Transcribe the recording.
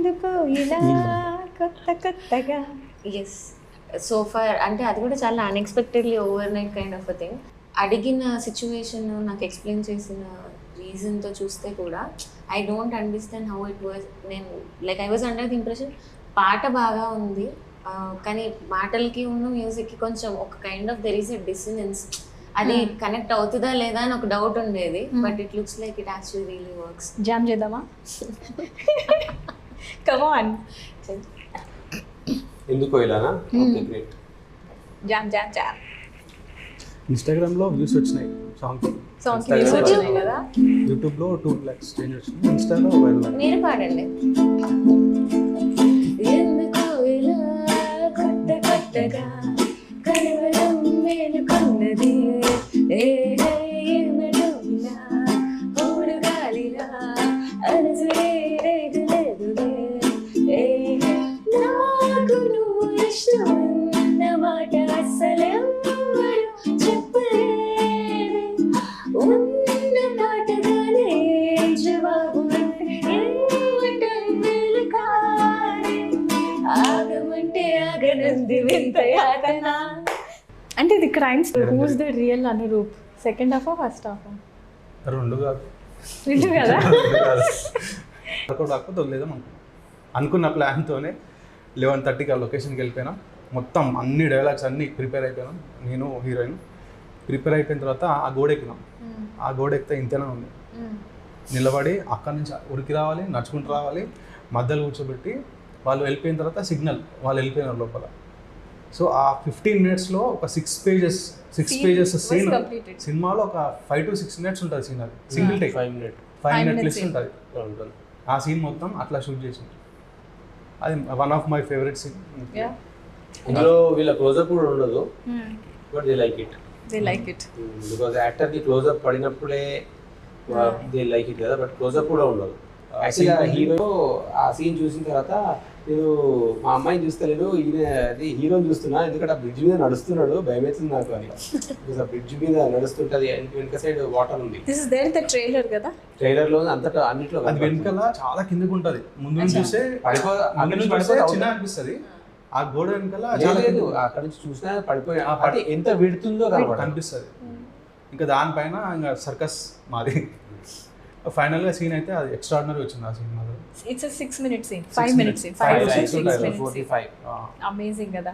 ఎందుకు ఇలా కొత్త కొత్తగా. ఎస్, సో ఫార్ అంటే అది కూడా చాలా unexpectedly overnight kind of a thing. అడిగిన సిచ్యువేషన్ నాకు ఎక్స్ప్లెయిన్ చేసిన రీజన్తో చూస్తే కూడా I don't understand how it was. నేను like I was under the impression పాట బాగా ఉంది, కానీ మాటలకి ఉన్న మ్యూజిక్కి కొంచెం ఒక kind of there is a dissonance. అది కనెక్ట్ అవుతుందా లేదా అని ఒక డౌట్ ఉండేది, but it looks like it actually really works. Jam చేద్దామా? కమ్ ఆన్, ఎందుకో ఇలానా? Okay, great. Jam jam jam. ఇన్స్టాగ్రామ్లో వ్యూస్ వచ్చినాయి సాంగ్కి వ్యూస్ వచ్చినాయి కదా. యూట్యూబ్లో 2 lakhs చేంజ్ వచ్చినాయి, ఇన్స్టాలో వైరల్. మీరు పాడండి. ఎందుకో ఇలా కొత్త కొత్తగా కలవరం మేలుకున్నది, ఏమిటో ఇలా ఊరు గాలిలా అలసడే రేగులేదులే, నాకు నువ్వు ఇష్టమన్న మాట అసలెవ్వరు చెప్పలేదు, ఉన్న మాటగానే జవాబు ఏమంటే కాని ఆగమంటే ఆగనంది వింత యాతన. అంటే ఇది crimes. Who's the real Anuroop? Second half first half? రెండు కాదు, రెండు కదా. వర్కౌట్ కాకపోతే వదిలేదాం అనుకున్న ప్లాన్తోనే 11:30కి ఆ లొకేషన్కి వెళ్ళిపోయినా. మొత్తం అన్ని డైలాగ్స్ అన్నీ ప్రిపేర్ అయిపోయినాం, నేను హీరోయిన్. ప్రిపేర్ అయిపోయిన తర్వాత ఆ గోడ ఎక్కినాం. ఆ గోడ ఎక్కితే ఇంతనే ఉంది, నిలబడి అక్కడి నుంచి ఉరికి రావాలి, నడుచుకుంటూ రావాలి, మధ్యలో కూర్చోబెట్టి వాళ్ళు వెళ్ళిపోయిన తర్వాత సిగ్నల్, వాళ్ళు వెళ్ళిపోయినారు లోపల. సో ఆ 15 minutesలో ఒక 6 pages సీన్. సినిమాలో ఒక 5 to 6 minutes ఉంటుంది సీన్, అది సింగిల్ టేక్ 5 minutes 5 minutes ఉంటుంది. ఆ సీన్ మొత్తం అట్లా షూట్ చేసింది. అది one of my favourite scene. ఇందులో వీళ్ళ క్లోజప్ కూడా ఉండదు, but they like it. They like it. Because యాక్టర్కి క్లోజప్ పడినప్పుడే దే లైక్ ఇట్ కదా, బట్ క్లోజప్ కూడా ఉండదు. యాక్చువల్గా హీరో ఆ సీన్ చూసిన తర్వాత నేను మా అమ్మాయిని చూస్తలేను, ఈయన అది హీరోని చూస్తున్నా, ఎందుకంటే ఆ బ్రిడ్జ్ మీద నడుస్తున్నాడు, భయం అవుతుంది నాకు అని. ఆ బ్రిడ్జ్ మీద నడుస్తుంటది, వెనక సైడ్ వాటర్ ఉంది. This is there in the trailer కదా. ట్రైలర్లో అంతటా అన్నిట్లో అది వెనకాల చాలా కిందకు ఉంటుంది, ముందు నుంచి చూస్తే చిన్న అనిపిస్తుంది. ఆ గోడ వెనకాల లేదు, అక్కడ నుంచి చూసినా పడిపోయి అది ఎంత విడుతుందో కనిపిస్తుంది. ఇంకా దానిపైన ఇంకా సర్కస్ మాది. ఫైనల్గా సీన్ అయితే అది ఎక్స్ట్రాడినరీ వచ్చింది ఆ సినిమాలో. It's a 6 minute scene, 5 minute scene, 5 or 6 minutes. Amazing కదా.